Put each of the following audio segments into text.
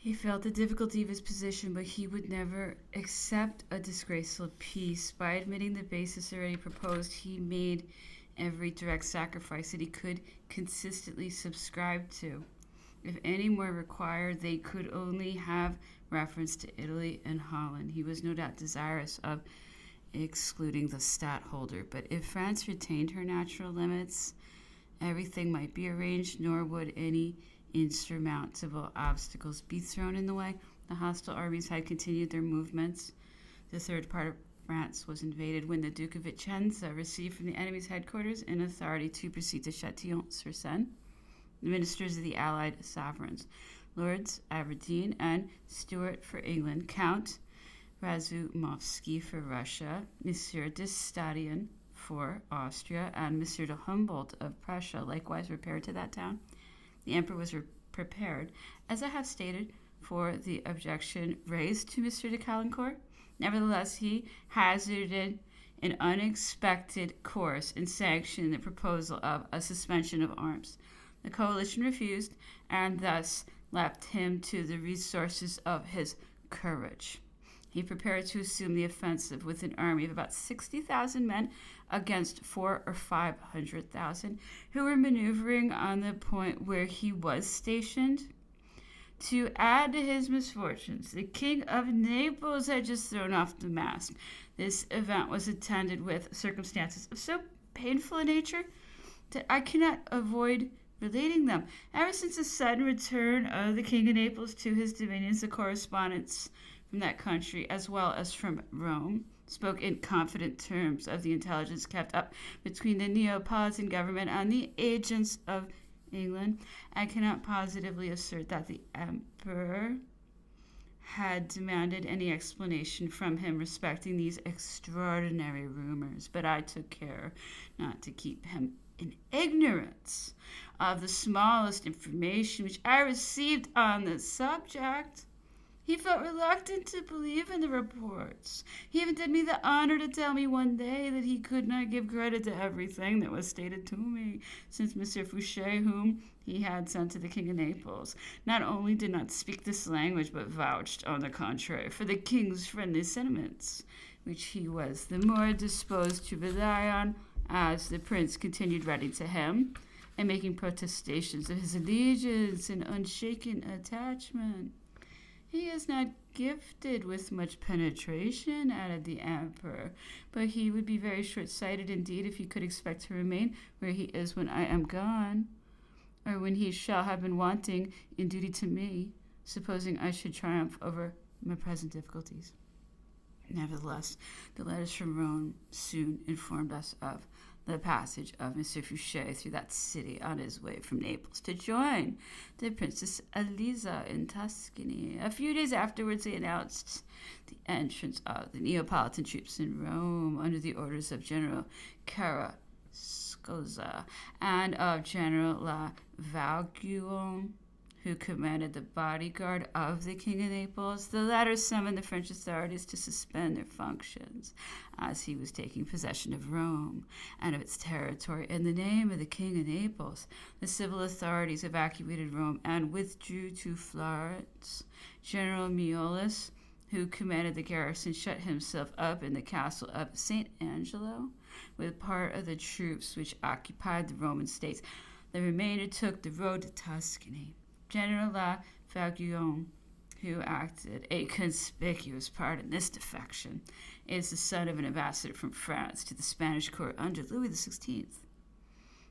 He felt the difficulty of his position, but he would never accept a disgraceful peace. By admitting the basis already proposed, he made every direct sacrifice that he could consistently subscribe to. If any more required, they could only have reference to Italy and Holland. He was no doubt desirous of excluding the stadtholder, but if France retained her natural limits, everything might be arranged, nor would any insurmountable obstacles be thrown in the way. The hostile armies had continued their movements. The third part of France was invaded when the Duke of Vicenza received from the enemy's headquarters an authority to proceed to Châtillon-sur-Seine. The ministers of the allied sovereigns, Lords Aberdeen and Stuart for England, Count Razumovsky for Russia, Monsieur de Stadion for Austria, and Monsieur de Humboldt of Prussia likewise repaired to that town. The emperor was prepared, as I have stated, for the objection raised to Monsieur de Caulaincourt. Nevertheless, he hazarded an unexpected course and sanctioned the proposal of a suspension of arms. The coalition refused, and thus left him to the resources of his courage. He prepared to assume the offensive with an army of about 60,000 men against 400,000 or 500,000 who were maneuvering on the point where he was stationed. To add to his misfortunes, the King of Naples had just thrown off the mast. This event was attended with circumstances of so painful a nature that I cannot avoid relating them. Ever since the sudden return of the King of Naples to his dominions, the correspondents from that country, as well as from Rome, spoke in confident terms of the intelligence kept up between the Neapolitan government and the agents of England. I cannot positively assert that the emperor had demanded any explanation from him respecting these extraordinary rumors, but I took care not to keep him in ignorance of the smallest information which I received on the subject. He felt reluctant to believe in the reports. He even did me the honor to tell me one day that he could not give credit to everything that was stated to me, since Monsieur Fouché, whom he had sent to the King of Naples, not only did not speak this language, but vouched, on the contrary, for the king's friendly sentiments, which he was the more disposed to rely on, as the prince continued writing to him and making protestations of his allegiance and unshaken attachment. He is not gifted with much penetration, added the emperor, but he would be very short-sighted indeed if he could expect to remain where he is when I am gone, or when he shall have been wanting in duty to me, supposing I should triumph over my present difficulties. Nevertheless, the letters from Rome soon informed us of the passage of Monsieur Fouché through that city on his way from Naples to join the Princess Eliza in Tuscany. A few days afterwards, they announced the entrance of the Neapolitan troops in Rome under the orders of General Carrascosa and of General La Vauguyon, who commanded the bodyguard of the King of Naples. The latter summoned the French authorities to suspend their functions, as he was taking possession of Rome and of its territory in the name of the King of Naples. The civil authorities evacuated Rome and withdrew to Florence. General Meolis, who commanded the garrison, shut himself up in the castle of St. Angelo with part of the troops which occupied the Roman states. The remainder took the road to Tuscany. General La Vauguyon, who acted a conspicuous part in this defection, is the son of an ambassador from France to the Spanish court under Louis XVI.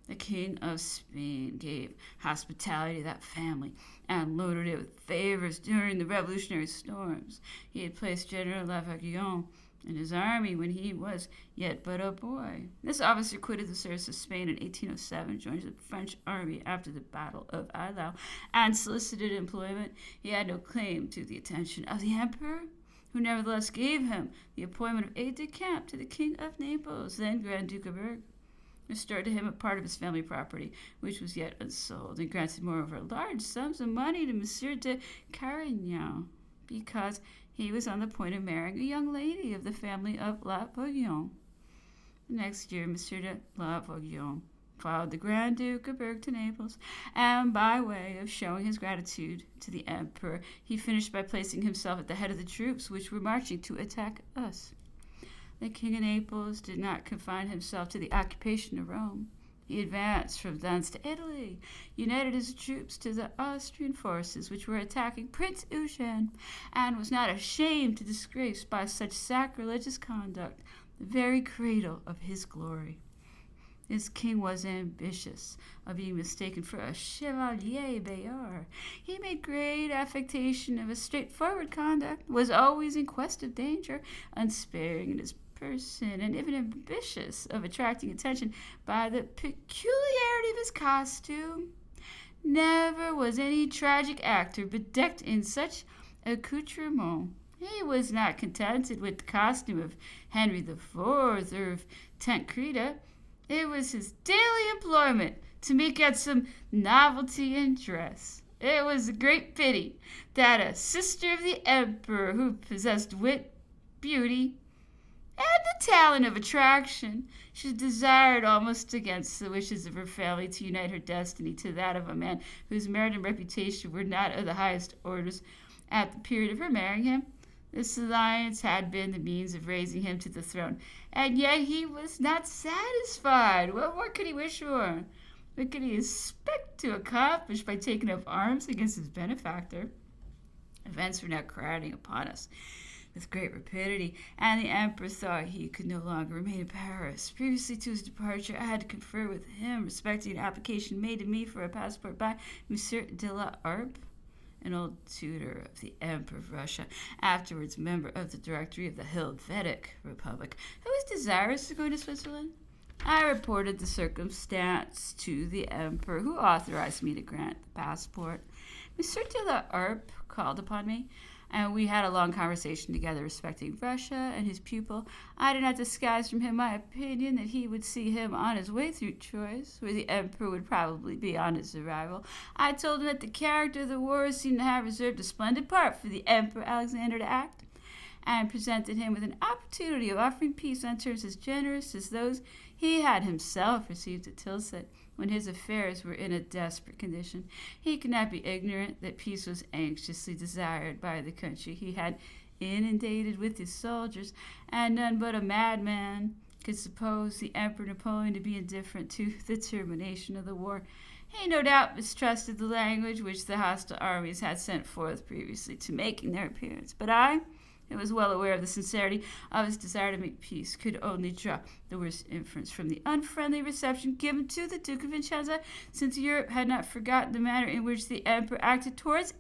The King of Spain gave hospitality to that family and loaded it with favors during the revolutionary storms. He had placed General La Vauguyon in his army when he was yet but a boy. This officer quitted the service of Spain in 1807, joined the French army after the Battle of Eylau, and solicited employment. He had no claim to the attention of the emperor, who nevertheless gave him the appointment of aide-de-camp to the King of Naples, then Grand Duke of Berg, restored to him a part of his family property, which was yet unsold, and granted moreover large sums of money to Monsieur de Carignan, because he was on the point of marrying a young lady of the family of La Vauguyon. The next year, Monsieur de La Vauguyon followed the Grand Duke of Berg to Naples, and by way of showing his gratitude to the emperor, he finished by placing himself at the head of the troops which were marching to attack us. The King of Naples did not confine himself to the occupation of Rome. He advanced from thence to Italy, united his troops to the Austrian forces which were attacking Prince Eugene, and was not ashamed to disgrace by such sacrilegious conduct the very cradle of his glory. This king was ambitious of being mistaken for a chevalier Bayard. He made great affectation of a straightforward conduct, was always in quest of danger, unsparing in his person, and even ambitious of attracting attention by the peculiarity of his costume. Never was any tragic actor bedecked in such accoutrement. He was not contented with the costume of Henry IV or of Tancreda. It was his daily employment to make out some novelty in dress. It was a great pity that a sister of the emperor, who possessed wit, beauty, and the talent of attraction, she desired almost against the wishes of her family to unite her destiny to that of a man whose merit and reputation were not of the highest orders at the period of her marrying him. This alliance had been the means of raising him to the throne, and yet he was not satisfied. What more could he wish for? What could he expect to accomplish by taking up arms against his benefactor? Events were now crowding upon us with great rapidity, and the emperor thought he could no longer remain in Paris. Previously to his departure, I had to confer with him respecting an application made to me for a passport by Monsieur de la Harpe, an old tutor of the Emperor of Russia, afterwards member of the Directory of the Helvetic Republic, who was desirous of going to Switzerland. I reported the circumstance to the emperor, who authorized me to grant the passport. Monsieur de la Harpe called upon me, and we had a long conversation together respecting Russia and his pupil. I did not disguise from him my opinion that he would see him on his way through Troyes, where the emperor would probably be on his arrival. I told him that the character of the war seemed to have reserved a splendid part for the Emperor Alexander to act, and presented him with an opportunity of offering peace on terms as generous as those he had himself received at Tilsit, when his affairs were in a desperate condition. He could not be ignorant that peace was anxiously desired by the country he had inundated with his soldiers, and none but a madman could suppose the Emperor Napoleon to be indifferent to the termination of the war. He no doubt mistrusted the language which the hostile armies had sent forth previously to making their appearance, but I, who was well aware of the sincerity of his desire to make peace, could only draw the worst inference from the unfriendly reception given to the Duke of Vincenza, since Europe had not forgotten the manner in which the emperor acted towards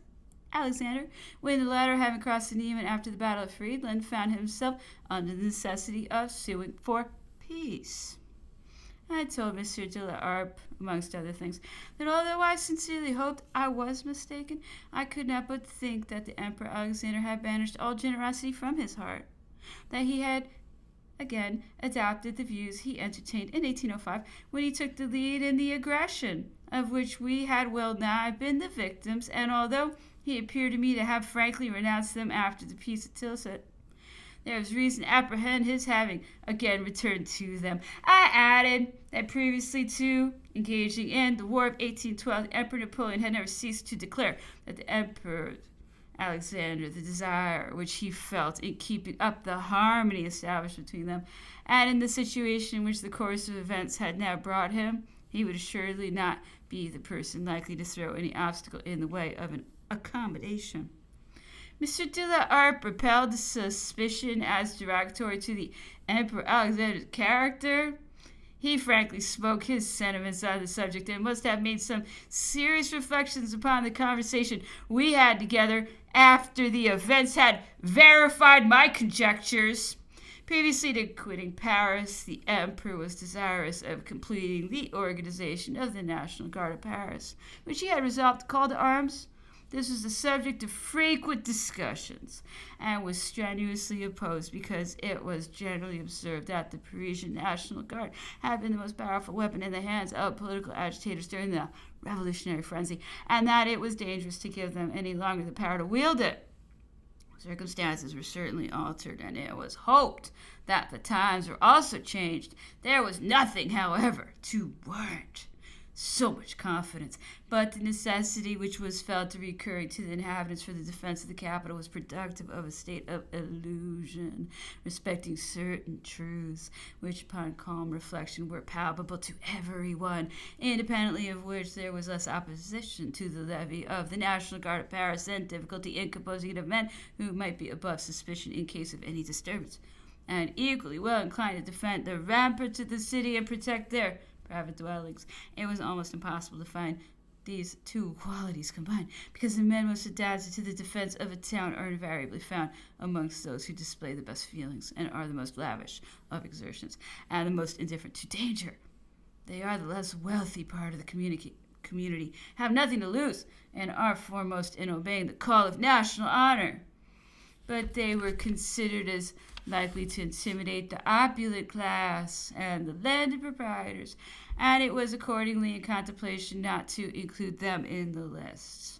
Alexander, when the latter, having crossed the Niemen after the Battle of Friedland, found himself under the necessity of suing for peace. I told Monsieur de la Harpe, amongst other things, that although I sincerely hoped I was mistaken, I could not but think that the Emperor Alexander had banished all generosity from his heart, that he had again adopted the views he entertained in 1805 when he took the lead in the aggression of which we had well nigh been the victims, and although he appeared to me to have frankly renounced them after the peace at Tilsit, there was reason to apprehend his having again returned to them. I added that previously to engaging in the War of 1812, the Emperor Napoleon had never ceased to declare that the Emperor Alexander, the desire which he felt in keeping up the harmony established between them, and in the situation in which the course of events had now brought him, he would assuredly not be the person likely to throw any obstacle in the way of an accommodation. Monsieur de la Harpe repelled the suspicion as derogatory to the Emperor Alexander's character. He frankly spoke his sentiments on the subject, and must have made some serious reflections upon the conversation we had together after the events had verified my conjectures. Previously to quitting Paris, the Emperor was desirous of completing the organization of the National Guard of Paris, which he had resolved to call to arms. This was the subject of frequent discussions, and was strenuously opposed because it was generally observed that the Parisian National Guard had been the most powerful weapon in the hands of political agitators during the revolutionary frenzy, and that it was dangerous to give them any longer the power to wield it. Circumstances were certainly altered, and it was hoped that the times were also changed. There was nothing, however, to warrant so much confidence, but the necessity which was felt to recurring to the inhabitants for the defense of the capital was productive of a state of illusion respecting certain truths, which upon calm reflection were palpable to every one, independently of which there was less opposition to the levy of the National Guard of Paris than difficulty in composing it of men who might be above suspicion in case of any disturbance, and equally well inclined to defend the ramparts of the city and protect their private dwellings. It was almost impossible to find these two qualities combined, because the men most adapted to the defense of a town are invariably found amongst those who display the best feelings and are the most lavish of exertions and the most indifferent to danger. They are the less wealthy part of the community, have nothing to lose, and are foremost in obeying the call of national honor. But they were considered as likely to intimidate the opulent class and the landed proprietors, and it was accordingly in contemplation not to include them in the lists.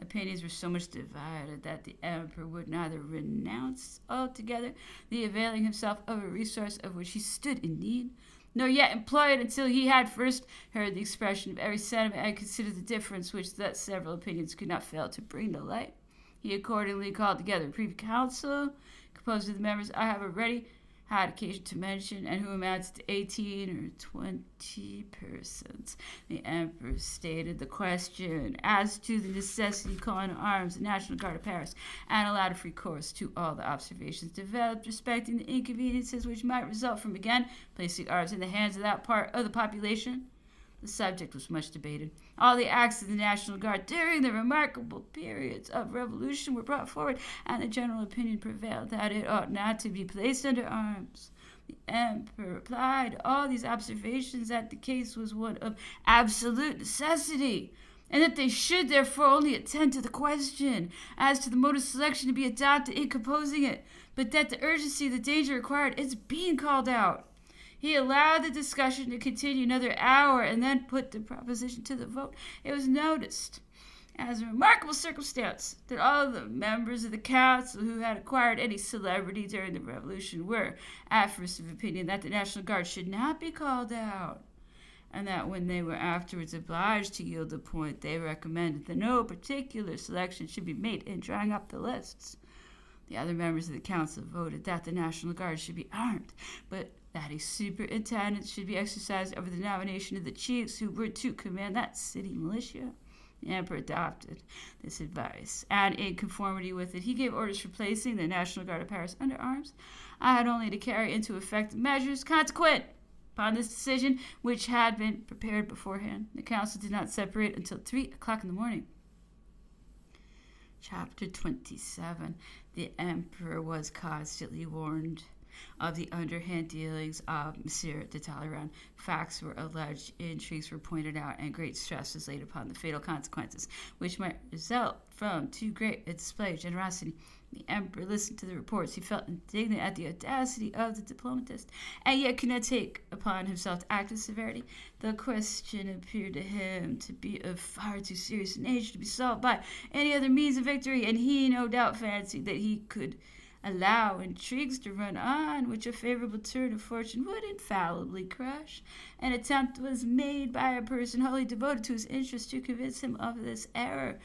Opinions were so much divided that the emperor would neither renounce altogether the availing himself of a resource of which he stood in need, nor yet employ it until he had first heard the expression of every sentiment and considered the difference which that several opinions could not fail to bring to light. He accordingly called together a privy council, composed of the members I have already had occasion to mention, and who amounted to 18 or 20 persons. The emperor stated the question as to the necessity of calling to arms the National Guard of Paris, and allowed a free course to all the observations developed respecting the inconveniences which might result from again placing arms in the hands of that part of the population. The subject was much debated. All the acts of the National Guard during the remarkable periods of revolution were brought forward, and the general opinion prevailed that it ought not to be placed under arms. The emperor replied to all these observations that the case was one of absolute necessity, and that they should therefore only attend to the question as to the mode of selection to be adopted in composing it, but that the urgency of the danger required its being called out. He allowed the discussion to continue another hour and then put the proposition to the vote. It was noticed as a remarkable circumstance that all the members of the council who had acquired any celebrity during the revolution were at first of opinion that the National Guard should not be called out, and that when they were afterwards obliged to yield the point, they recommended that no particular selection should be made in drawing up the lists. The other members of the council voted that the National Guard should be armed, but that a superintendence should be exercised over the nomination of the chiefs who were to command that city militia. The emperor adopted this advice, and in conformity with it, he gave orders for placing the National Guard of Paris under arms. I had only to carry into effect the measures consequent upon this decision, which had been prepared beforehand. The council did not separate until 3 o'clock in the morning. Chapter 27. The emperor was constantly warned of the underhand dealings of Monsieur de Talleyrand. Facts were alleged, intrigues were pointed out, and great stress was laid upon the fatal consequences which might result from too great a display of generosity. The emperor listened to the reports. He felt indignant at the audacity of the diplomatist, and yet could not take upon himself to act with severity. The question appeared to him to be of far too serious a nature to be solved by any other means of victory, and he no doubt fancied that he could allow intrigues to run on, which a favorable turn of fortune would infallibly crush. An attempt was made by a person wholly devoted to his interest to convince him of this error.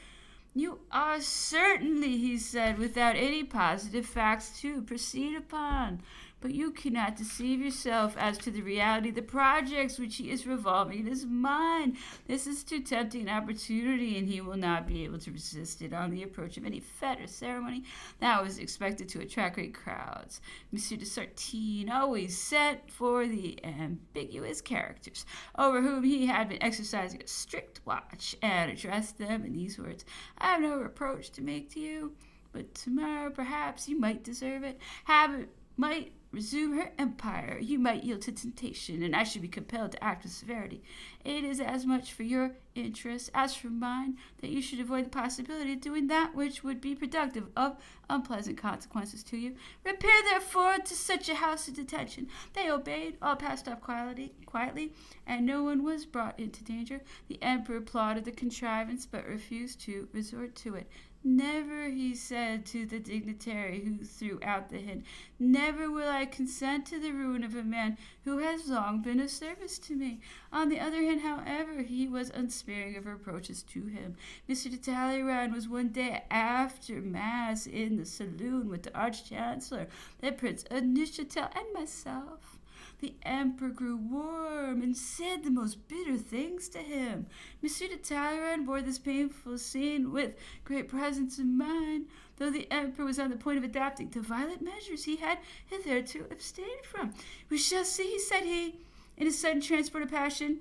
You are certainly, he said, without any positive facts to proceed upon, but you cannot deceive yourself as to the reality of the projects which he is revolving in his mind. This is too tempting an opportunity, and he will not be able to resist it on the approach of any fete or ceremony that was expected to attract great crowds. Monsieur de Sartine always sent for the ambiguous characters, over whom he had been exercising a strict watch, and addressed them in these words: I have no reproach to make to you, but tomorrow perhaps you might deserve it. Habit might resume her empire. You might yield to temptation, and I should be compelled to act with severity. It is as much for your interest as for mine that you should avoid the possibility of doing that which would be productive of unpleasant consequences to you. Repair, therefore, to such a house of detention. They obeyed. All passed off quietly, and no one was brought into danger. The emperor applauded the contrivance, but refused to resort to it. Never, he said to the dignitary who threw out the hint, never will I consent to the ruin of a man who has long been of service to me. On the other hand, however, he was unsparing of reproaches to him. Mr. de Talleyrand was one day after Mass in the saloon with the Arch-Chancellor, the Prince of Neuchâtel, and myself. The emperor grew warm and said the most bitter things to him. Monsieur de Talleyrand bore this painful scene with great presence of mind, though the emperor was on the point of adopting the violent measures he had hitherto abstained from. We shall see, said he, in a sudden transport of passion,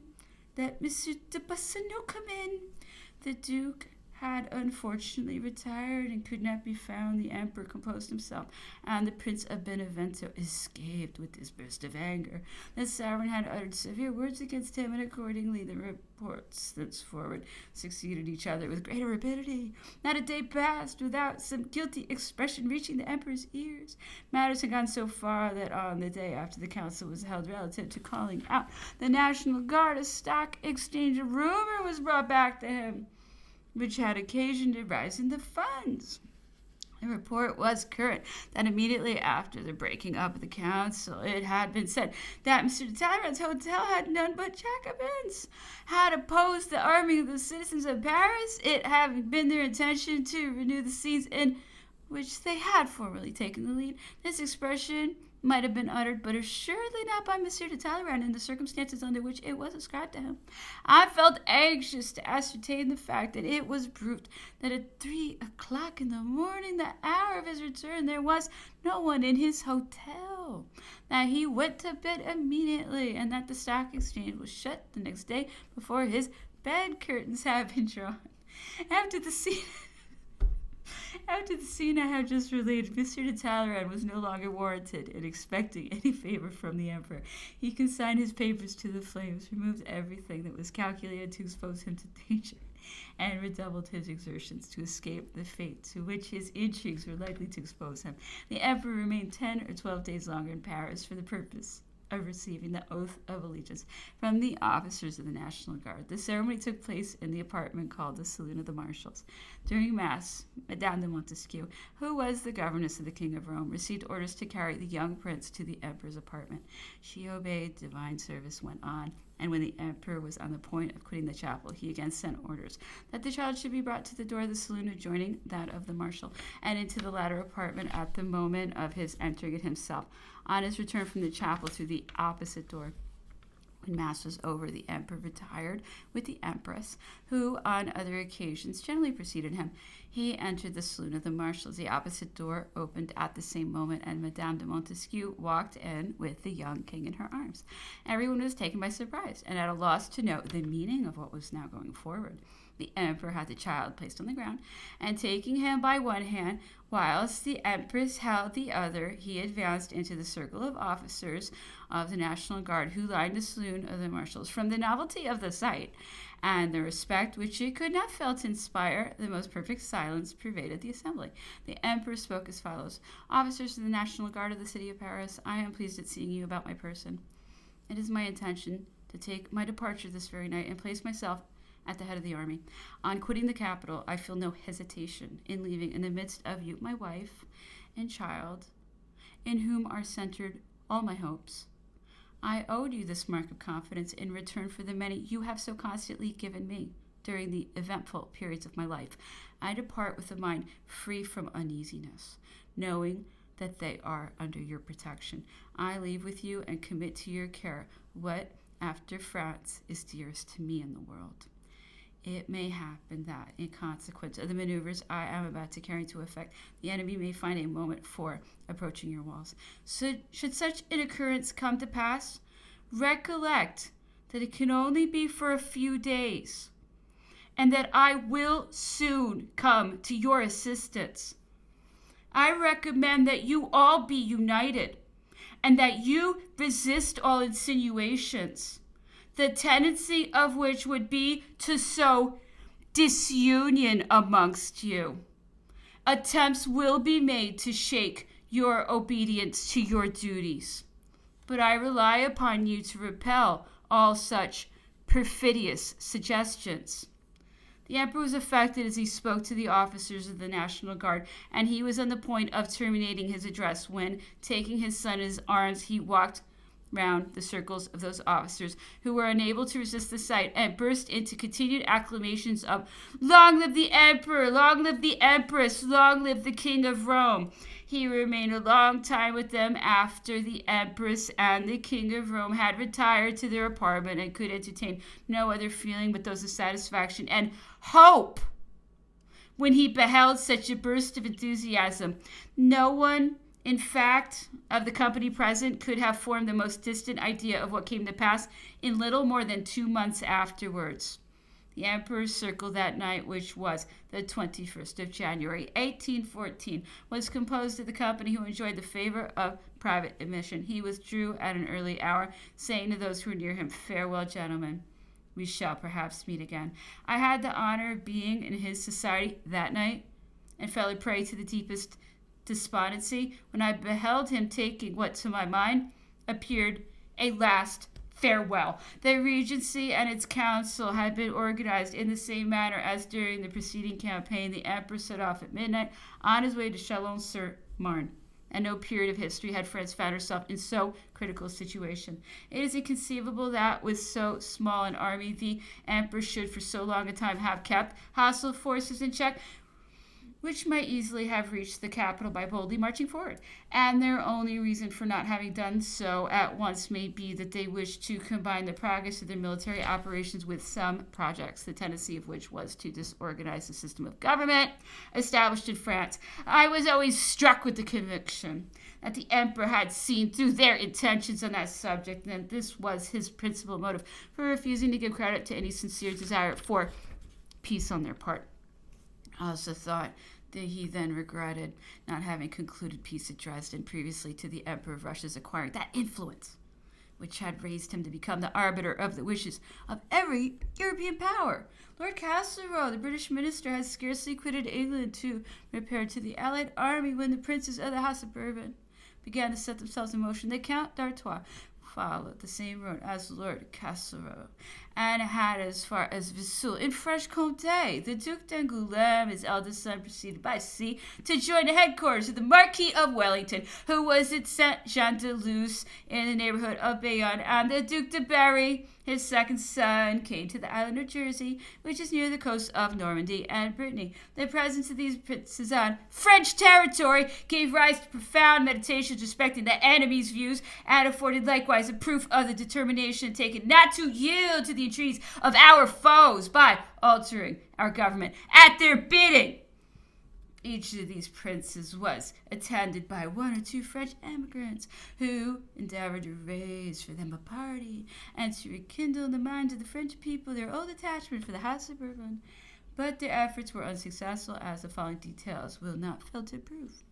that Monsieur de Bassanio come in. The Duke had unfortunately retired and could not be found. The emperor composed himself, and the Prince of Benevento escaped with this burst of anger. The sovereign had uttered severe words against him, and accordingly the reports thenceforward succeeded each other with greater rapidity. Not a day passed without some guilty expression reaching the emperor's ears. Matters had gone so far that on the day after the council was held relative to calling out the National Guard, a stock exchange rumor was brought back to him, which had occasioned a rise in the funds. The report was current that immediately after the breaking up of the council, it had been said that Mr. de Talleyrand's hotel had none but Jacobins, had opposed the arming of the citizens of Paris, it having been their intention to renew the scenes in which they had formerly taken the lead. This expression might have been uttered, but assuredly not by Monsieur de Talleyrand in the circumstances under which it was ascribed to him. I felt anxious to ascertain the fact that it was proved that at 3 o'clock in the morning, the hour of his return, there was no one in his hotel, that he went to bed immediately, and that the stock exchange was shut the next day before his bed curtains had been drawn. After the scene I have just related, Monsieur de Talleyrand was no longer warranted in expecting any favor from the emperor. He consigned his papers to the flames, removed everything that was calculated to expose him to danger, and redoubled his exertions to escape the fate to which his intrigues were likely to expose him. The emperor remained 10 or 12 days longer in Paris for the purpose of receiving the oath of allegiance from the officers of the National Guard. The ceremony took place in the apartment called the Saloon of the Marshals. During Mass, Madame de Montesquieu, who was the governess of the King of Rome, received orders to carry the young prince to the emperor's apartment. She obeyed. Divine service went on, and when the emperor was on the point of quitting the chapel, he again sent orders that the child should be brought to the door of the saloon adjoining that of the marshal, and into the latter apartment at the moment of his entering it himself. On his return from the chapel through the opposite door, when Mass was over, the emperor retired with the empress, who on other occasions generally preceded him. He entered the saloon of the marshals. The opposite door opened at the same moment, and Madame de Montesquieu walked in with the young king in her arms. Everyone was taken by surprise and at a loss to know the meaning of what was now going forward. The emperor had the child placed on the ground, and taking him by one hand, whilst the empress held the other, he advanced into the circle of officers of the National Guard who lined the saloon of the marshals. From the novelty of the sight and the respect which it could not fail to inspire, the most perfect silence pervaded the assembly. The emperor spoke as follows: "Officers of the National Guard of the city of Paris, I am pleased at seeing you about my person. It is my intention to take my departure this very night and place myself at the head of the army. On quitting the capital, I feel no hesitation in leaving in the midst of you my wife and child, in whom are centered all my hopes. I owed you this mark of confidence in return for the many you have so constantly given me during the eventful periods of my life. I depart with a mind free from uneasiness, knowing that they are under your protection. I leave with you and commit to your care what, after France, is dearest to me in the world. It may happen that, in consequence of the maneuvers I am about to carry into effect, the enemy may find a moment for approaching your walls. Should such an occurrence come to pass, recollect that it can only be for a few days, and that I will soon come to your assistance. I recommend that you all be united, and that you resist all insinuations, the tendency of which would be to sow disunion amongst you. Attempts will be made to shake your obedience to your duties, but I rely upon you to repel all such perfidious suggestions. The emperor was affected as he spoke to the officers of the National Guard, and he was on the point of terminating his address when, taking his son in his arms, he walked round the circles of those officers who were unable to resist the sight and burst into continued acclamations of "Long live the Emperor! Long live the Empress! Long live the King of Rome!" He remained a long time with them after the Empress and the King of Rome had retired to their apartment and could entertain no other feeling but those of satisfaction and hope when he beheld such a burst of enthusiasm. No one, in fact, of the company present could have formed the most distant idea of what came to pass in little more than 2 months afterwards. The emperor's circle that night, which was the 21st of January, 1814, was composed of the company who enjoyed the favor of private admission. He withdrew at an early hour, saying to those who were near him, "Farewell, gentlemen. We shall perhaps meet again." I had the honor of being in his society that night, and fell a prey to the deepest despondency when I beheld him taking what to my mind appeared a last farewell. The Regency and its council had been organized in the same manner as during the preceding campaign. The emperor set off at midnight on his way to Chalon-sur-Marne. And no period of history had France found herself in so critical a situation. It is inconceivable that with so small an army the emperor should for so long a time have kept hostile forces in check, which might easily have reached the capital by boldly marching forward. And their only reason for not having done so at once may be that they wished to combine the progress of their military operations with some projects, the tendency of which was to disorganize the system of government established in France. I was always struck with the conviction that the emperor had seen through their intentions on that subject, and that this was his principal motive for refusing to give credit to any sincere desire for peace on their part. I also thought that he then regretted not having concluded peace at Dresden previously to the Emperor of Russia's acquiring that influence which had raised him to become the arbiter of the wishes of every European power. Lord Castlereagh, the British minister, had scarcely quitted England to repair to the Allied army when the princes of the House of Bourbon began to set themselves in motion. The Count d'Artois followed the same road as Lord Castlereagh, and had as far as Vesoul in Franche-Comté. The Duc d'Angoulême, his eldest son, proceeded by sea to join the headquarters of the Marquis of Wellington, who was at Saint-Jean-de-Luz in the neighborhood of Bayonne, and the Duc de Berry, his second son, came to the island of Jersey, which is near the coast of Normandy and Brittany. The presence of these princes on French territory gave rise to profound meditations respecting the enemy's views, and afforded likewise a proof of the determination taken not to yield to the entreaties of our foes by altering our government at their bidding. Each of these princes was attended by 1 or 2 French emigrants who endeavored to raise for them a party and to rekindle in the minds of the French people their old attachment for the House of Bourbon. But their efforts were unsuccessful, as the following details will not fail to prove.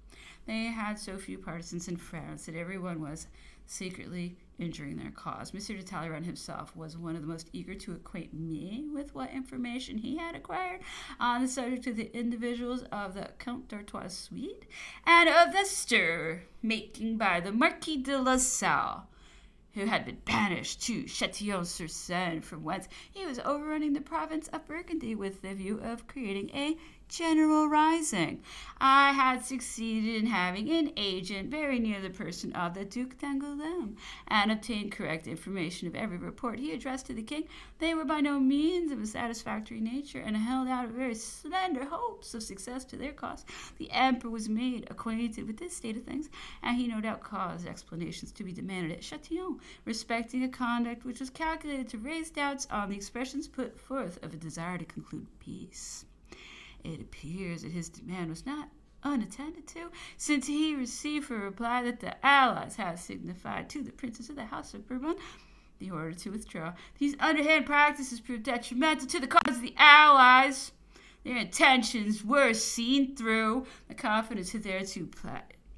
They had so few partisans in France that everyone was secretly injuring their cause. Monsieur de Talleyrand himself was one of the most eager to acquaint me with what information he had acquired on the subject of the individuals of the Count d'Artois suite, and of the stir making by the Marquis de La Salle, who had been banished to Châtillon-sur-Seine, from whence he was overrunning the province of Burgundy with the view of creating a general rising. I had succeeded in having an agent very near the person of the Duc d'Angoulême, and obtained correct information of every report he addressed to the king. They were by no means of a satisfactory nature, and held out very slender hopes of success to their cause. The emperor was made acquainted with this state of things, and he no doubt caused explanations to be demanded at Châtillon respecting a conduct which was calculated to raise doubts on the expressions put forth of a desire to conclude peace. It appears that his demand was not unattended to, since he received for reply that the allies had signified to the princes of the House of Bourbon the order to withdraw. These underhand practices proved detrimental to the cause of the allies. Their intentions were seen through. The confidence hitherto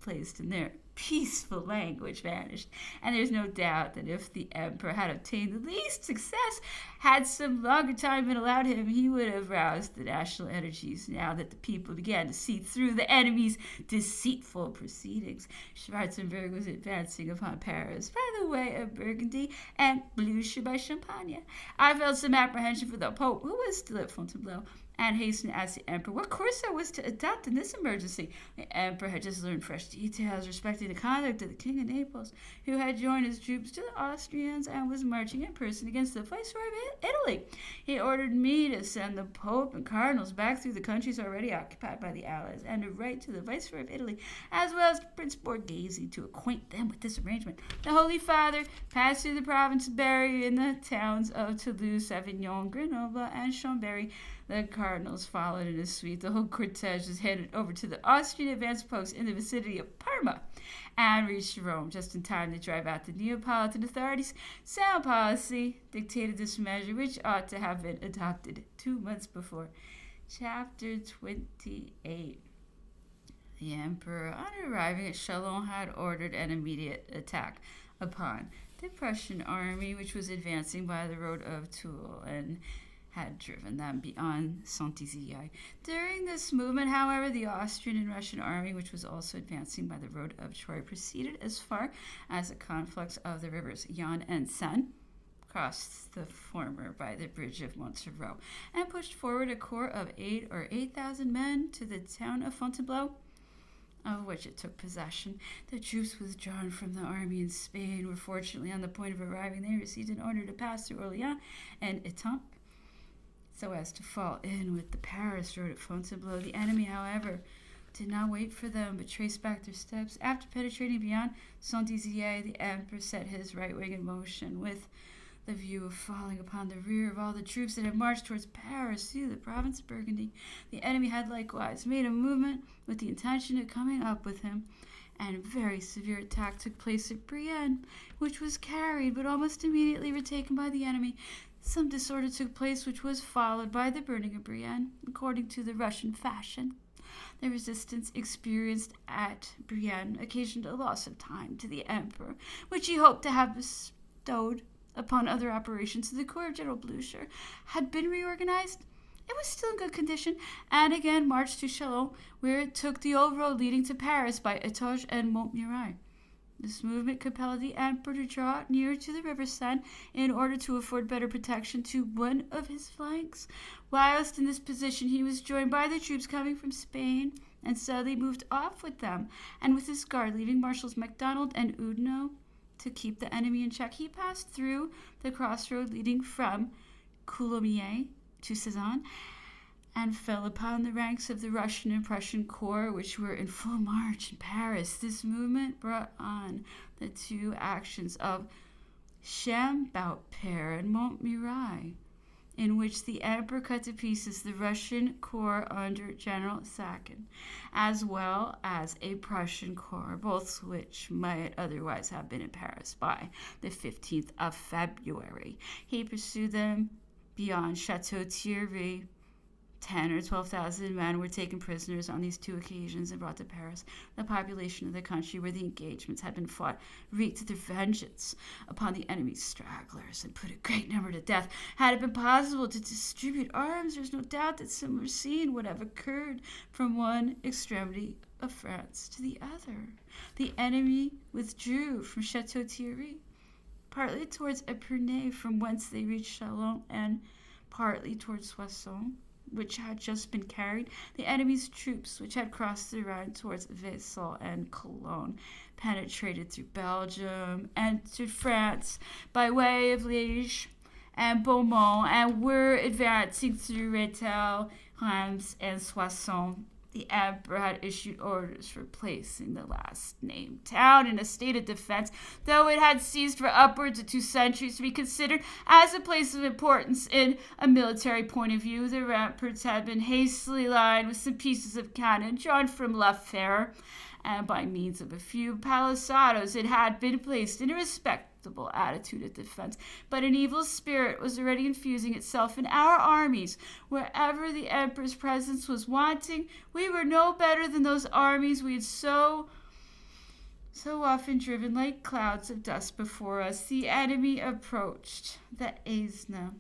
placed in their peaceful language vanished, and there's no doubt that if the emperor had obtained the least success, had some longer time been allowed him, he would have roused the national energies now that the people began to see through the enemy's deceitful proceedings. Schwarzenberg was advancing upon Paris by the way of Burgundy and Blucher by Champagne. I felt some apprehension for the Pope, who was still at Fontainebleau, and hastened to ask the emperor what course I was to adopt in this emergency. The emperor had just learned fresh details respecting the conduct of the king of Naples, who had joined his troops to the Austrians and was marching in person against the viceroy of Italy. He ordered me to send the pope and cardinals back through the countries already occupied by the allies, and to write to the viceroy of Italy, as well as Prince Borghese, to acquaint them with this arrangement. The Holy Father passed through the province of Berry in the towns of Toulouse, Avignon, Grenoble, and Chambéry. The cardinals followed in his suite. The whole cortege was handed over to the Austrian advance post in the vicinity of Parma and reached Rome just in time to drive out the Neapolitan authorities. Sound policy dictated this measure, which ought to have been adopted 2 months before. Chapter 28. The emperor, on arriving at Chalon, had ordered an immediate attack upon the Prussian army, which was advancing by the road of Toul, and had driven them beyond Saint-Dizier. During this movement, however, the Austrian and Russian army, which was also advancing by the road of Troy, proceeded as far as the conflux of the rivers Yonne and Seine, crossed the former by the bridge of Montereau, and pushed forward a corps of 8,000 men to the town of Fontainebleau, of which it took possession. The troops withdrawn from the army in Spain were fortunately on the point of arriving. They received an order to pass through Orleans and Etampes, so as to fall in with the Paris road at Fontainebleau. The enemy, however, did not wait for them, but traced back their steps. After penetrating beyond Saint-Dizier, the emperor set his right wing in motion with the view of falling upon the rear of all the troops that had marched towards Paris through the province of Burgundy. The enemy had likewise made a movement with the intention of coming up with him, and a very severe attack took place at Brienne, which was carried but almost immediately retaken by the enemy. Some disorder took place, which was followed by the burning of Brienne, according to the Russian fashion. The resistance experienced at Brienne occasioned a loss of time to the emperor, which he hoped to have bestowed upon other operations. The corps of General Blucher had been reorganized. It was still in good condition, and again marched to Chalon, where it took the old road leading to Paris by Étages and Montmirail. This movement compelled the emperor to draw near to the river Seine in order to afford better protection to one of his flanks. Whilst in this position, he was joined by the troops coming from Spain, and suddenly moved off with them, and with his guard, leaving Marshals MacDonald and Oudinot to keep the enemy in check. He passed through the crossroad leading from Coulommiers to Cezanne, and fell upon the ranks of the Russian and Prussian corps, which were in full march in Paris. This movement brought on the two actions of Chambaupert and Montmirail, in which the emperor cut to pieces the Russian corps under General Sacken, as well as a Prussian corps, both which might otherwise have been in Paris by the 15th of February. He pursued them beyond Chateau Thierry. 10 or 12,000 men were taken prisoners on these two occasions and brought to Paris. The population of the country where the engagements had been fought wreaked their vengeance upon the enemy's stragglers and put a great number to death. Had it been possible to distribute arms, there is no doubt that similar scene would have occurred from one extremity of France to the other. The enemy withdrew from Chateau Thierry, partly towards Epernay, from whence they reached Chalon, and partly towards Soissons, which had just been carried. The enemy's troops, which had crossed the Rhine towards Vaissal and Cologne, penetrated through Belgium, entered France by way of Liège and Beaumont, and were advancing through Rethel, Reims, and Soissons. The emperor had issued orders for placing the last named town in a state of defense, though it had ceased for upwards of 2 centuries to be considered as a place of importance in a military point of view. The ramparts had been hastily lined with some pieces of cannon drawn from La Fère, and by means of a few palisadoes it had been placed in a respectable attitude of defense. But an evil spirit was already infusing itself in our armies. Wherever the emperor's presence was wanting, we were no better than those armies we had so often driven like clouds of dust before us. The enemy approached the Aisne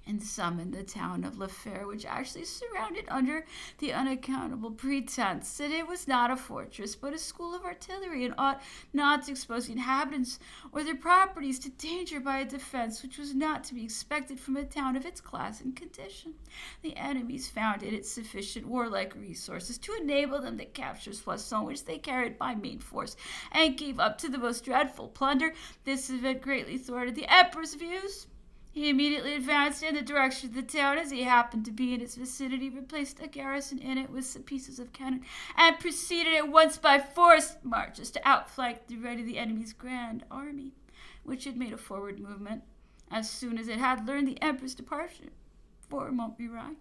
and summoned the town of La Fère, which actually surrounded under the unaccountable pretense that it was not a fortress but a school of artillery, and ought not to expose the inhabitants or their properties to danger by a defense which was not to be expected from a town of its class and condition. The enemies found in it sufficient warlike resources to enable them to capture Soissons, which they carried by main force, and gave up to the most dreadful plunder. This event greatly thwarted the emperor's views. He immediately advanced in the direction of the town. As he happened to be in its vicinity, replaced a garrison in it with some pieces of cannon, and proceeded at once by forced marches to outflank the right of the enemy's grand army, which had made a forward movement as soon as it had learned the emperor's departure for Montmirail.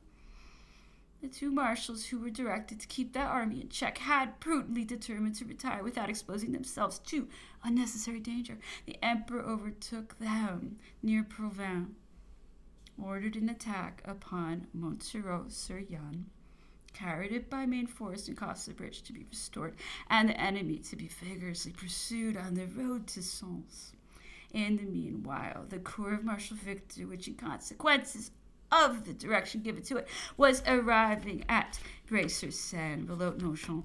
The two marshals who were directed to keep that army in check had prudently determined to retire without exposing themselves to unnecessary danger. The emperor overtook them near Provins, ordered an attack upon Montsereau-sur-Yonne, carried it by main force, and caused the bridge to be restored, and the enemy to be vigorously pursued on the road to Sens. In the meanwhile, the corps of Marshal Victor, which in consequences of the direction given to it, was arriving at Bray-sur-Seine, Villot-Nochon,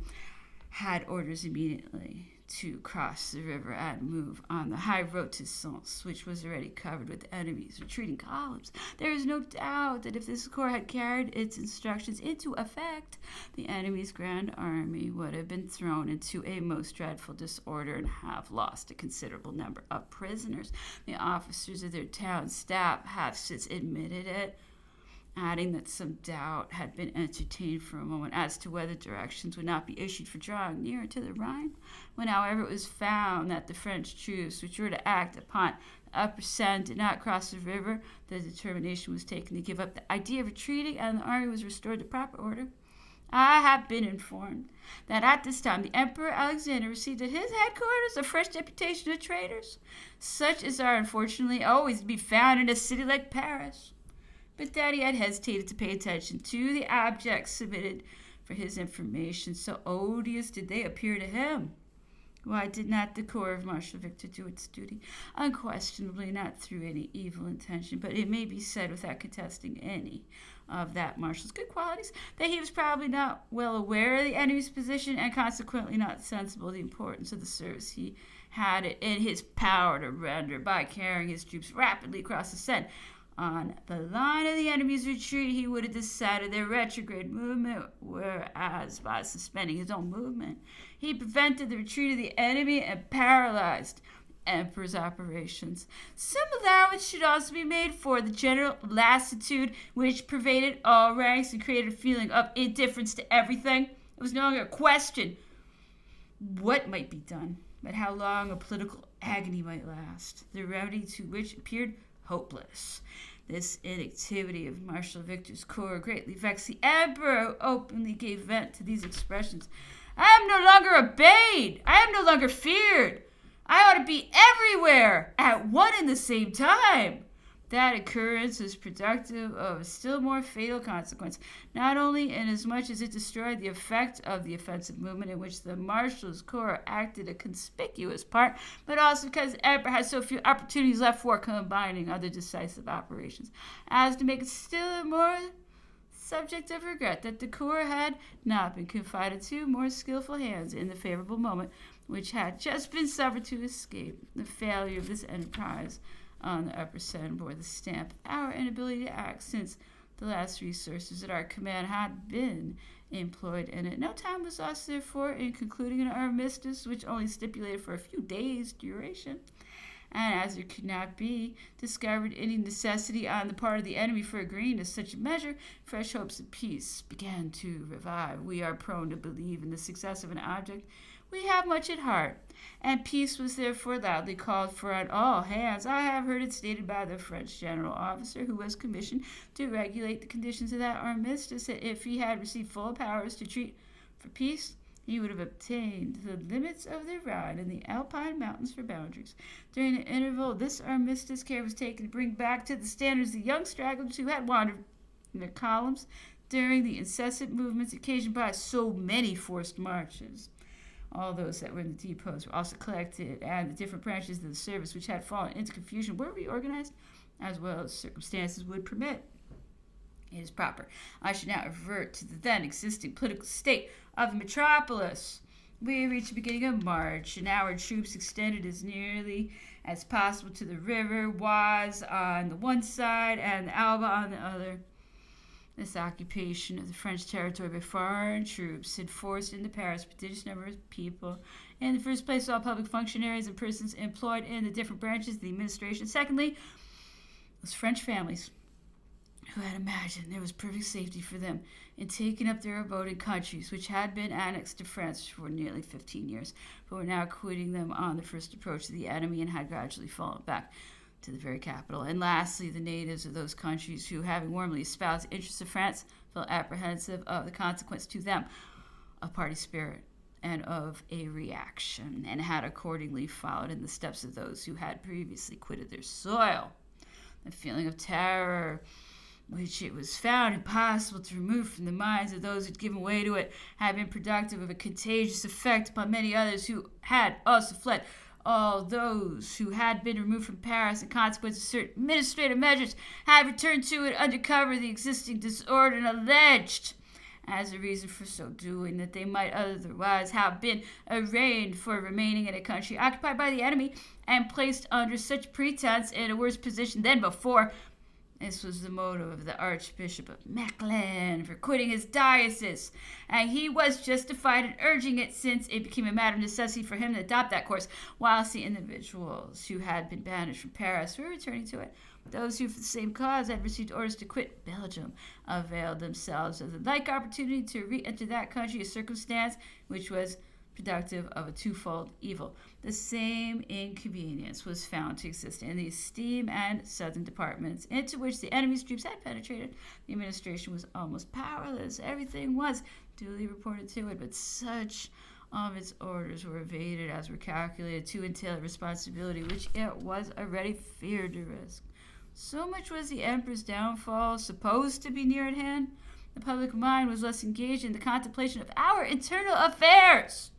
had orders immediately to cross the river and move on the high road to Sens, which was already covered with the enemy's retreating columns. There is no doubt that if this corps had carried its instructions into effect, the enemy's grand army would have been thrown into a most dreadful disorder and have lost a considerable number of prisoners. The officers of their town staff have since admitted it, adding that some doubt had been entertained for a moment as to whether directions would not be issued for drawing nearer to the Rhine. When, however, it was found that the French troops which were to act upon the upper Seine did not cross the river, the determination was taken to give up the idea of retreating, and the army was restored to proper order. I have been informed that at this time the Emperor Alexander received at his headquarters a fresh deputation of traitors, such as are unfortunately always to be found in a city like Paris, but that he had hesitated to pay attention to the objects submitted for his information, so odious did they appear to him. Why did not the corps of Marshal Victor do its duty? Unquestionably not through any evil intention, but it may be said without contesting any of that marshal's good qualities, that he was probably not well aware of the enemy's position, and consequently not sensible of the importance of the service he had it in his power to render by carrying his troops rapidly across the Seine. On the line of the enemy's retreat, he would have decided their retrograde movement, whereas by suspending his own movement, he prevented the retreat of the enemy and paralyzed the emperor's operations. Some allowance should also be made for the general lassitude which pervaded all ranks and created a feeling of indifference to everything. It was no longer a question what might be done, but how long a political agony might last, the remedy to which appeared hopeless. This inactivity of Marshal Victor's corps greatly vexed the emperor, who openly gave vent to these expressions. I am no longer obeyed. I am no longer feared. I ought to be everywhere at one and the same time. That occurrence was productive of a still more fatal consequence, not only inasmuch as it destroyed the effect of the offensive movement in which the marshal's corps acted a conspicuous part, but also because the emperor had so few opportunities left for combining other decisive operations, as to make it still more subject of regret that the corps had not been confided to more skillful hands in the favorable moment which had just been suffered to escape. The failure of this enterprise on the upper Seine bore the stamp of our inability to act, since the last resources at our command had been employed in it. No time was lost, therefore, in concluding an armistice which only stipulated for a few days' duration. And as there could not be discovered any necessity on the part of the enemy for agreeing to such a measure, fresh hopes of peace began to revive. We are prone to believe in the success of an object we have much at heart, and peace was therefore loudly called for on all hands. I have heard it stated by the French general officer who was commissioned to regulate the conditions of that armistice that if he had received full powers to treat for peace, he would have obtained the limits of the Rhine and the Alpine mountains for boundaries. During the interval, this armistice care was taken to bring back to the standards the young stragglers who had wandered in their columns during the incessant movements occasioned by so many forced marches. All those that were in the depots were also collected, and the different branches of the service which had fallen into confusion were reorganized as well as circumstances would permit. It is proper I should now revert to the then existing political state of the metropolis. We reached the beginning of March, and our troops extended as nearly as possible to the river Oise on the one side and the Alba on the other. This occupation of the French territory by foreign troops had forced into Paris a prodigious number of people. In the first place, all public functionaries and persons employed in the different branches of the administration. Secondly, those French families who had imagined there was perfect safety for them in taking up their abode in countries which had been annexed to France for nearly 15 years, but were now quitting them on the first approach of the enemy and had gradually fallen back to the very capital. And lastly, the natives of those countries who, having warmly espoused the interests of France, felt apprehensive of the consequence to them of party spirit and of a reaction, and had accordingly followed in the steps of those who had previously quitted their soil. The feeling of terror which it was found impossible to remove from the minds of those who had given way to it, had been productive of a contagious effect upon many others who had also fled. All those who had been removed from Paris in consequence of certain administrative measures had returned to it under cover of the existing disorder, and alleged as a reason for so doing that they might otherwise have been arraigned for remaining in a country occupied by the enemy and placed under such pretense in a worse position than before. This was the motive of the Archbishop of Mechlin for quitting his diocese, and he was justified in urging it, since it became a matter of necessity for him to adopt that course, whilst the individuals who had been banished from Paris were returning to it. Those who, for the same cause, had received orders to quit Belgium availed themselves of the like opportunity to re-enter that country, a circumstance which was productive of a twofold evil. The same inconvenience was found to exist in the Esteem and Southern departments, into which the enemy's troops had penetrated. The administration was almost powerless. Everything was duly reported to it, but such of its orders were evaded as were calculated to entail a responsibility which it was already feared to risk. So much was the emperor's downfall supposed to be near at hand. The public mind was less engaged in the contemplation of our internal affairs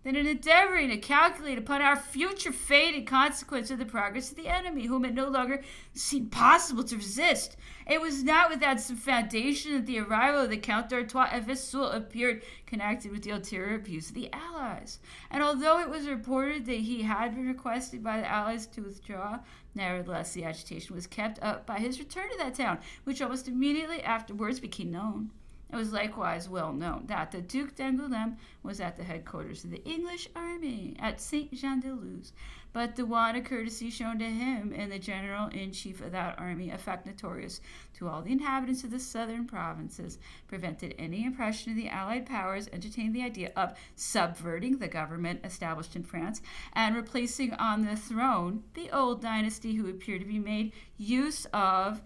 than in endeavoring to calculate upon our future fate in consequence of the progress of the enemy, whom it no longer seemed possible to resist. It was not without some foundation that the arrival of the Count d'Artois at Vesoul appeared connected with the ulterior views of the Allies. And although it was reported that he had been requested by the Allies to withdraw, nevertheless the agitation was kept up by his return to that town, which almost immediately afterwards became known. It was likewise well known that the Duc d'Angoulême was at the headquarters of the English army at Saint-Jean-de-Luz, but the want of courtesy shown to him and the general-in-chief of that army, a fact notorious to all the inhabitants of the southern provinces, prevented any impression of the Allied powers entertaining the idea of subverting the government established in France and replacing on the throne the old dynasty, who appeared to be made use of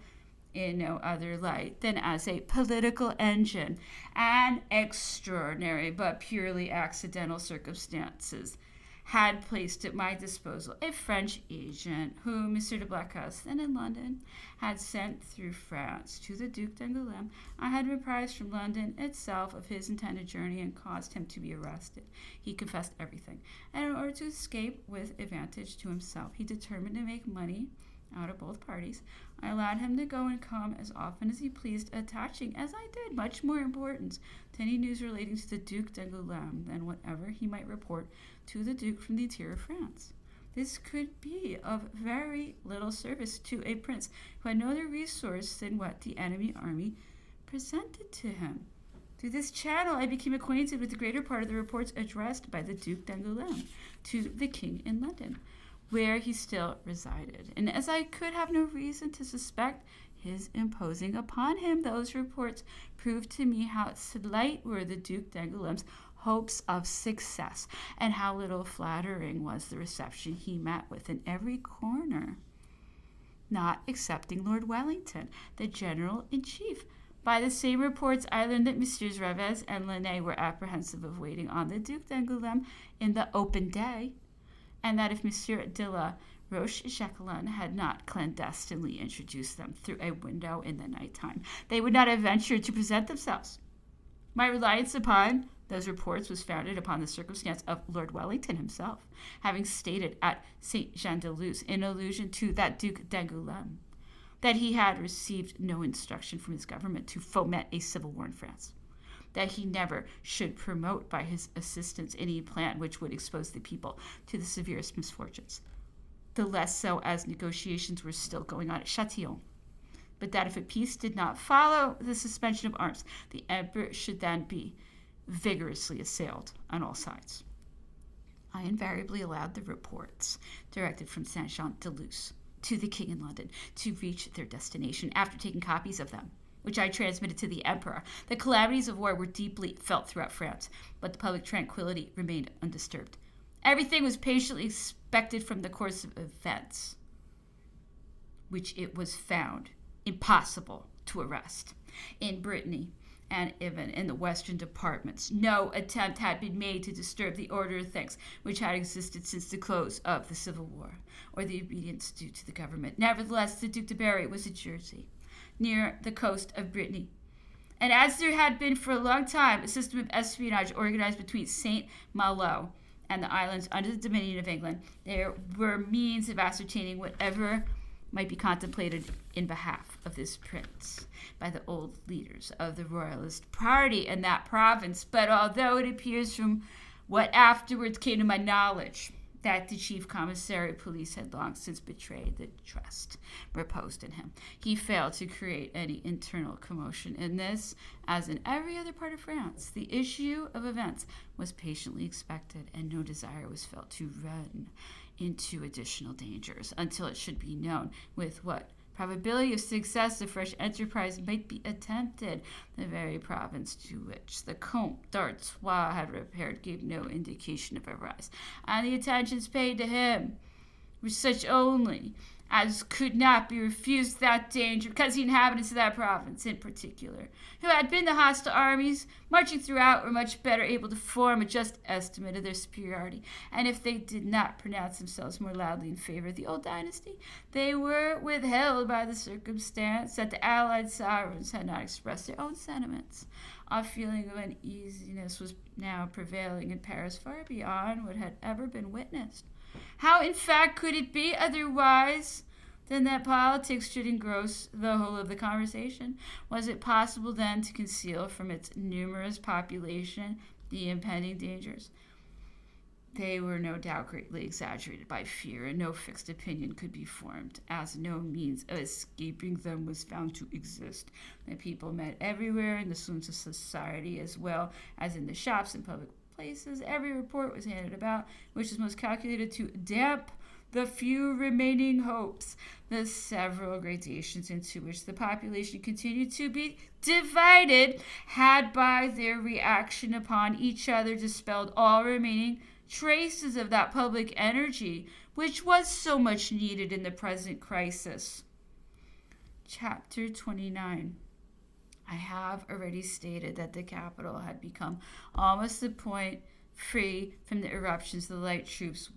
in no other light than as a political engine. An extraordinary but purely accidental circumstances had placed at my disposal a French agent whom M. de Blacas, then in London, had sent through France to the Duc d'Angoulême. I had been apprised from London itself of his intended journey and caused him to be arrested. He confessed everything, and in order to escape with advantage to himself, he determined to make money out of both parties. I allowed him to go and come as often as he pleased, attaching, as I did, much more importance to any news relating to the Duc d'Angoulême than whatever he might report to the Duke from the interior of France. This could be of very little service to a prince who had no other resource than what the enemy army presented to him. Through this channel, I became acquainted with the greater part of the reports addressed by the Duc d'Angoulême to the king in London, where he still resided. And as I could have no reason to suspect his imposing upon him, those reports proved to me how slight were the Duc d'Angoulême's hopes of success, and how little flattering was the reception he met with in every corner, not excepting Lord Wellington, the general-in-chief. By the same reports, I learned that Messieurs Revez and Launay were apprehensive of waiting on the Duc d'Angoulême in the open day, and that if Monsieur de la Roche-Jacquelin had not clandestinely introduced them through a window in the night time, they would not have ventured to present themselves. My reliance upon those reports was founded upon the circumstance of Lord Wellington himself having stated at Saint-Jean-de-Luz, in allusion to that Duc d'Angoulême, that he had received no instruction from his government to foment a civil war in France, that he never should promote by his assistance any plan which would expose the people to the severest misfortunes, the less so as negotiations were still going on at Châtillon, but that if a peace did not follow the suspension of arms, the emperor should then be vigorously assailed on all sides. I invariably allowed the reports directed from Saint-Jean-de-Luz to the king in London to reach their destination after taking copies of them, which I transmitted to the emperor. The calamities of war were deeply felt throughout France, but the public tranquility remained undisturbed. Everything was patiently expected from the course of events, which it was found impossible to arrest. In Brittany, and even in the western departments, no attempt had been made to disturb the order of things which had existed since the close of the Civil War, or the obedience due to the government. Nevertheless, the Duc de Berry was at Jersey, near the coast of Brittany. And as there had been for a long time a system of espionage organized between St. Malo and the islands under the dominion of England, there were means of ascertaining whatever might be contemplated in behalf of this prince by the old leaders of the royalist party in that province. But although it appears from what afterwards came to my knowledge that the chief commissary of police had long since betrayed the trust reposed in him, he failed to create any internal commotion in this, as in every other part of France. The issue of events was patiently expected, and no desire was felt to run into additional dangers until it should be known with what probability of success a fresh enterprise might be attempted. The very province to which the Comte d'Artois had repaired gave no indication of a rise, and the attentions paid to him were such only as could not be refused without danger, because the inhabitants of that province in particular, who had been the hostile armies marching throughout, were much better able to form a just estimate of their superiority, and if they did not pronounce themselves more loudly in favor of the old dynasty, they were withheld by the circumstance that the allied sovereigns had not expressed their own sentiments. A feeling of uneasiness was now prevailing in Paris far beyond what had ever been witnessed. How, in fact, could it be otherwise than that politics should engross the whole of the conversation? Was it possible, then, to conceal from its numerous population the impending dangers? They were no doubt greatly exaggerated by fear, and no fixed opinion could be formed, as no means of escaping them was found to exist. The people met everywhere in the saloons of society as well as in the shops and public places. Every report was handed about which was most calculated to damp the few remaining hopes. The several gradations into which the population continued to be divided had by their reaction upon each other dispelled all remaining traces of that public energy which was so much needed in the present crisis. Chapter 29. I have already stated that the capital had become almost the point free from the eruptions of the light troops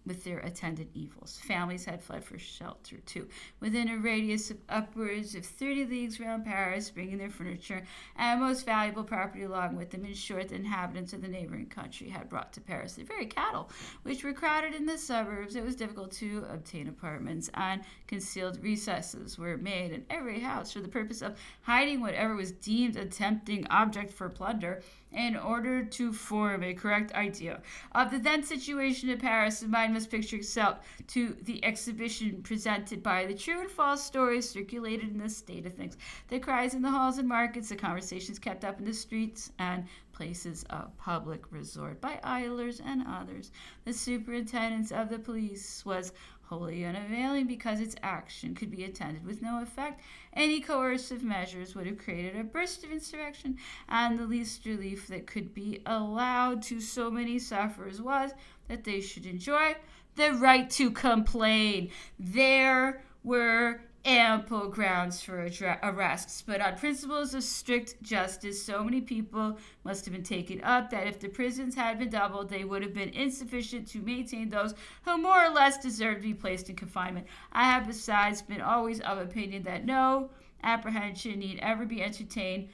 with their attendant evils. Families had fled for shelter, too, within a radius of upwards of 30 leagues round Paris, bringing their furniture and most valuable property along with them. In short, the inhabitants of the neighboring country had brought to Paris the very cattle which were crowded in the suburbs. It was difficult to obtain apartments, and concealed recesses were made in every house for the purpose of hiding whatever was deemed a tempting object for plunder. In order to form a correct idea of the then situation of Paris, the mind must picture itself to the exhibition presented by the true and false stories circulated in this state of things, the cries in the halls and markets, the conversations kept up in the streets and places of public resort by idlers and others. The superintendence of the police was wholly unavailing, because its action could be attended with no effect. Any coercive measures would have created a burst of insurrection, and the least relief that could be allowed to so many sufferers was that they should enjoy the right to complain. There were ample grounds for arrests, but on principles of strict justice, so many people must have been taken up that if the prisons had been doubled, they would have been insufficient to maintain those who more or less deserved to be placed in confinement. I have besides been always of opinion that no apprehension need ever be entertained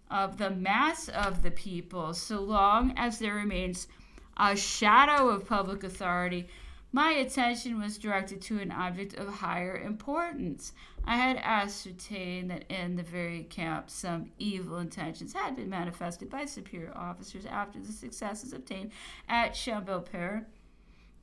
of the mass of the people, so long as there remains a shadow of public authority. My attention was directed to an object of higher importance. I had ascertained that in the very camp some evil intentions had been manifested by superior officers after the successes obtained at Chambelpere.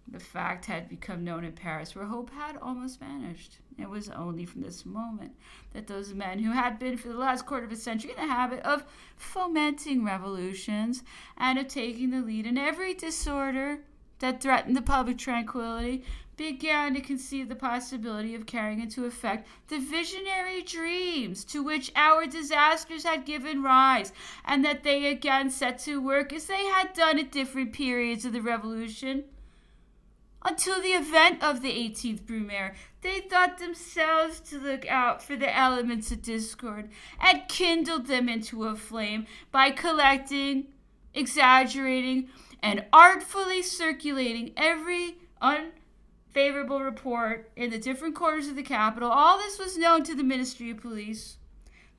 The fact had become known in Paris, where hope had almost vanished. It was only from this moment that those men who had been for the last quarter of a century in the habit of fomenting revolutions and of taking the lead in every disorder that threatened the public tranquility began to conceive the possibility of carrying into effect the visionary dreams to which our disasters had given rise, and that they again set to work as they had done at different periods of the Revolution. Until the event of the 18th Brumaire, they thought themselves to look out for the elements of discord and kindled them into a flame by collecting, exaggerating, and artfully circulating every unfavorable report in the different quarters of the capital. All this was known to the Ministry of Police.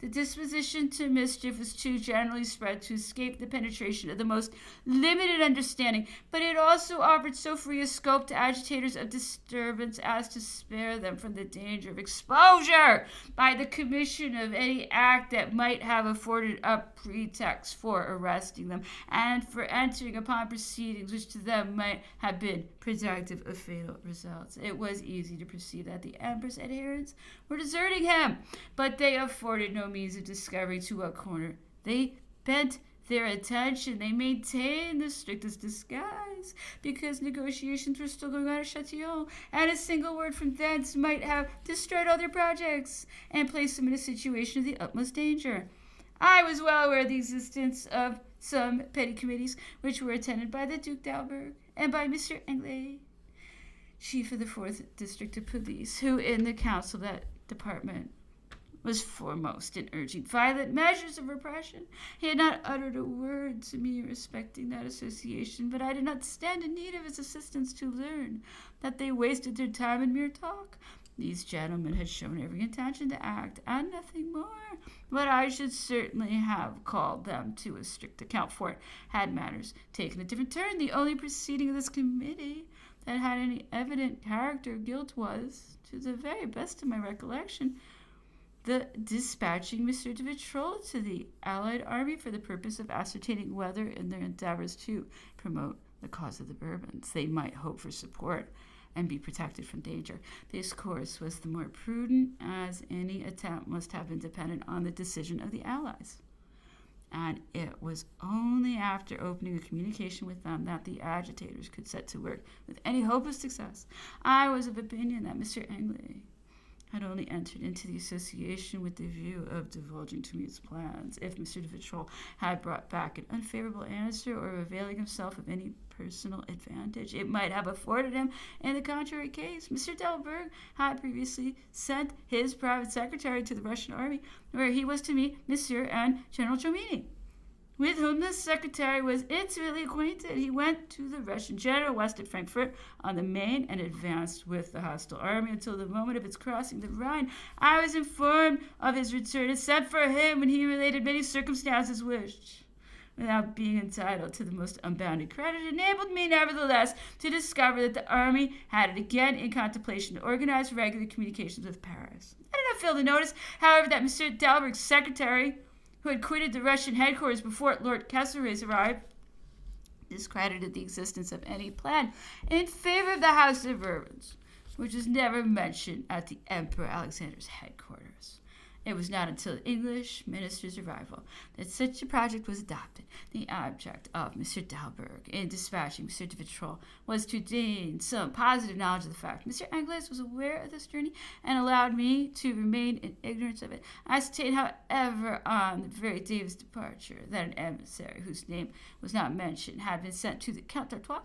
The disposition to mischief was too generally spread to escape the penetration of the most limited understanding, but it also offered so free a scope to agitators of disturbance as to spare them from the danger of exposure by the commission of any act that might have afforded a pretext for arresting them and for entering upon proceedings which to them might have been productive of fatal results. It was easy to perceive that the Emperor's adherents were deserting him, but they afforded no means of discovering to what corner they bent their attention. They maintained the strictest disguise because negotiations were still going on at Châtillon, and a single word from thence might have destroyed all their projects and placed them in a situation of the utmost danger. I was well aware of the existence of some petty committees which were attended by the Duc d'Alberg and by Monsieur Anglais, chief of the 4th District of Police, who in the council of that department was foremost in urging violent measures of repression. He had not uttered a word to me respecting that association, but I did not stand in need of his assistance to learn that they wasted their time in mere talk. These gentlemen had shown every intention to act, and nothing more. But I should certainly have called them to a strict account for it, had matters taken a different turn. The only proceeding of this committee that had any evident character of guilt was, to the very best of my recollection, the dispatching Monsieur de Vitrolles to the Allied army for the purpose of ascertaining whether, in their endeavors to promote the cause of the Bourbons, they might hope for support and be protected from danger. This course was the more prudent, as any attempt must have been dependent on the decision of the Allies. And it was only after opening a communication with them that the agitators could set to work with any hope of success. I was of opinion that Monsieur Anglais had only entered into the association with the view of divulging to me his plans. If Monsieur de Vitrolles had brought back an unfavorable answer or availing himself of any personal advantage, it might have afforded him in the contrary case. Monsieur d'Alberg had previously sent his private secretary to the Russian army, where he was to meet Monsieur and General Jomini, with whom the secretary was intimately acquainted. He went to the Russian general west of Frankfurt on the Main and advanced with the hostile army until the moment of its crossing the Rhine. I was informed of his return and sent for him when he related many circumstances which, without being entitled to the most unbounded credit, enabled me nevertheless to discover that the army had it again in contemplation to organize regular communications with Paris. I did not fail to notice, however, that Monsieur d'Alberg's secretary, who had quitted the Russian headquarters before Lord Castlereagh's arrived, discredited the existence of any plan in favor of the House of Bourbons, which was never mentioned at the Emperor Alexander's headquarters. It was not until the English minister's arrival that such a project was adopted. The object of Monsieur d'Alberg in dispatching Monsieur de Vitrolles was to gain some positive knowledge of the fact. Monsieur Anglais was aware of this journey and allowed me to remain in ignorance of it. I ascertained, however, on the very day of his departure, that an emissary whose name was not mentioned had been sent to the Count d'Artois.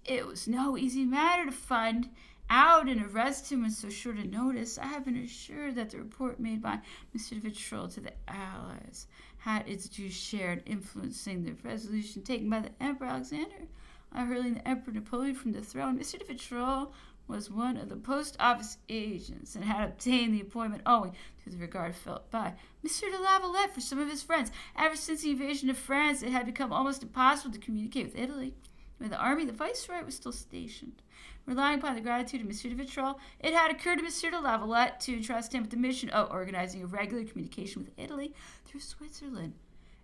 It was no easy matter to find out and arrest him with so short a notice. I have been assured that the report made by Monsieur de Vitrolles to the Allies had its due share in influencing the resolution taken by the Emperor Alexander of hurling the Emperor Napoleon from the throne. Monsieur de Vitrolles was one of the post office agents and had obtained the appointment owing to the regard felt by Monsieur de Lavalette for some of his friends. Ever since the invasion of France, it had become almost impossible to communicate with Italy. With the army, the viceroy was still stationed. Relying upon the gratitude of Monsieur de Vitrolles, it had occurred to Monsieur de Lavalette to entrust him with the mission of organizing a regular communication with Italy through Switzerland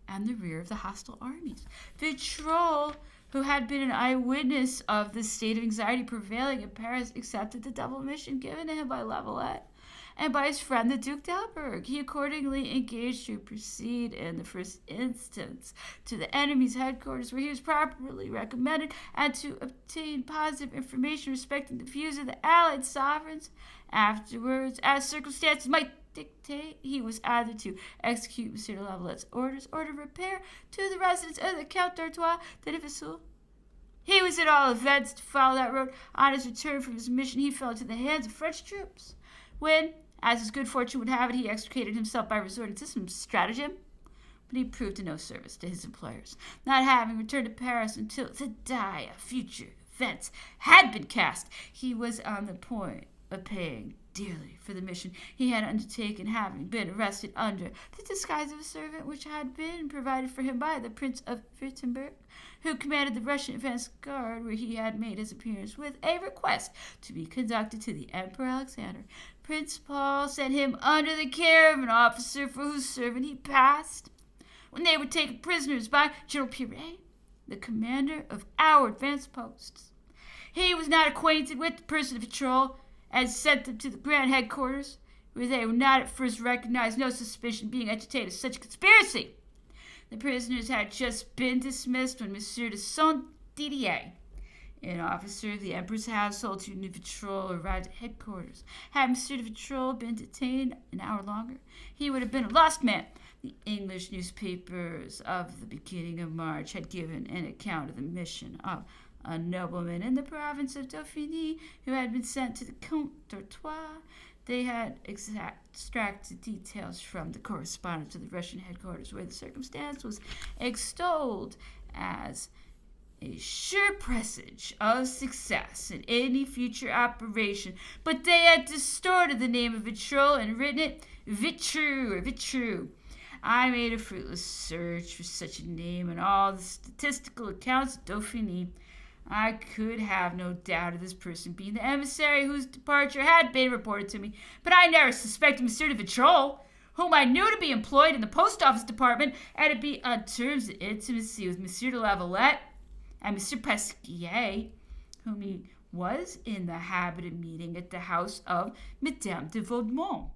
and the rear of the hostile armies. Vitrolles, who had been an eyewitness of the state of anxiety prevailing in Paris, accepted the double mission given to him by Lavalette and by his friend the Duc d'Alberg. He accordingly engaged to proceed in the first instance to the enemy's headquarters, where he was properly recommended, and to obtain positive information respecting the views of the allied sovereigns. Afterwards, as circumstances might dictate, he was either to execute M. de Lavalette's orders or to repair to the residence of the Count d'Artois de Vesoul. He was at all events to follow that road. On his return from his mission, he fell into the hands of French troops, when, as his good fortune would have it, he extricated himself by resorting to some stratagem. But he proved of no service to his employers, not having returned to Paris until the die of future events had been cast. He was on the point of paying dearly for the mission he had undertaken, having been arrested under the disguise of a servant which had been provided for him by the Prince of Württemberg, who commanded the Russian advance guard, where he had made his appearance with a request to be conducted to the Emperor Alexander. Prince Paul sent him under the care of an officer for whose servant he passed, when they were taken prisoners by General Piret, the commander of our advanced posts. He was not acquainted with the person of Vitrolles, and sent them to the grand headquarters, where they were not at first recognized, no suspicion being entertained of such a conspiracy. The prisoners had just been dismissed when Monsieur de Saint-Didier, an officer of the Emperor's household who knew Vitrolles, arrived at headquarters. Had Monsieur de Vitrolles been detained an hour longer, he would have been a lost man. The English newspapers of the beginning of March had given an account of the mission of a nobleman in the province of Dauphiny who had been sent to the Count d'Artois. They had extracted details from the correspondence of the Russian headquarters, where the circumstance was extolled as a sure presage of success in any future operation, but they had distorted the name of Vitrolles and written it Vitru. I made a fruitless search for such a name in all the statistical accounts of Dauphiny. I could have no doubt of this person being the emissary whose departure had been reported to me, but I never suspected Monsieur de Vitrolles, whom I knew to be employed in the post office department, and to be on terms of intimacy with Monsieur de Lavalette and Monsieur Pasquier, whom he was in the habit of meeting at the house of Madame de Vaudemont.